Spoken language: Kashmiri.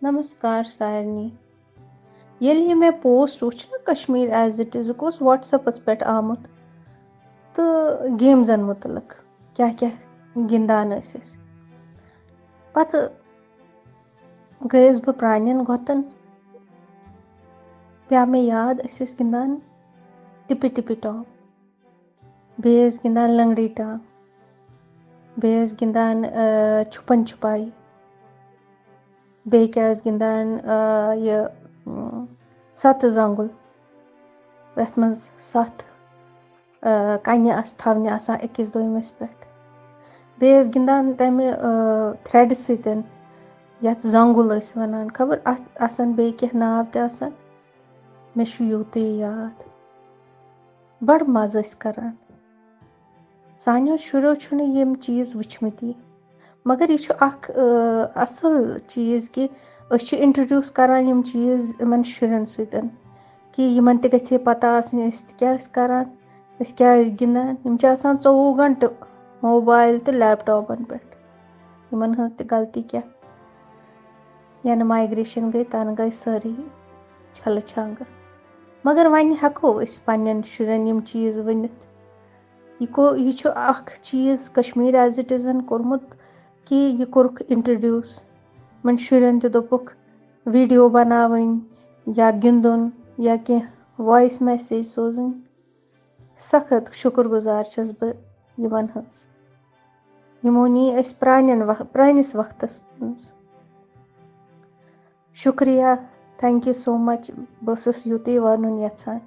नमस्कार सारनी ये मे पोस्ट वुच ना कश्मीर एज इट इज व्हाट्सएपस पे आमुत तो गेमजन मुतलक क्या क्या गिंदान पत गयस बह प्रानन गोतन पे मे याद गिंदान टिपी टिपी टॉप बेस गिंदान लंगड़ी टांग बेस गिंदान छुपन छुपाई बे क्या गिंदान ये सत जंगुल यथ मज सत कन्या थवने आसान अकिस दोयमिस पे बेस गिंदान तमे थ्रेड सतन यथ जंगुल वनान खबर आसान बे क्या नाव ते आसान मे यूत याद बड़ मज करान सानियो शुरो छुन यम चीज वुचमती मगर यह असल चीज कि इंट्रोड्यूस करान यम चीज इन शुरन सतन कि यमन ते गछे पता आसनी क्या करान क्या गिंदान यम 24 घंटे मोबाइल तो लैपटॉपन पे यमन हज ते गलती क्या यन माइग्रेशन गई तन गई सारी छल छंग मगर वन हेको पन्न शुरन यम चीज वनित यह चीज कश्मीर एज इट इजन कोर्मुत कि यह कोर्क इंट्रोड्यूस मन शुरन ते दोपुक वीडियो बनावन या गिंदुन या क्या वॉइस मैसेज सोजन सख्त शुक्रगुजार छस बह यमन हज यमो नी प्रानिस वक्तस मज शुक्रिया थैंक यू सो मच बस युत वन यछान।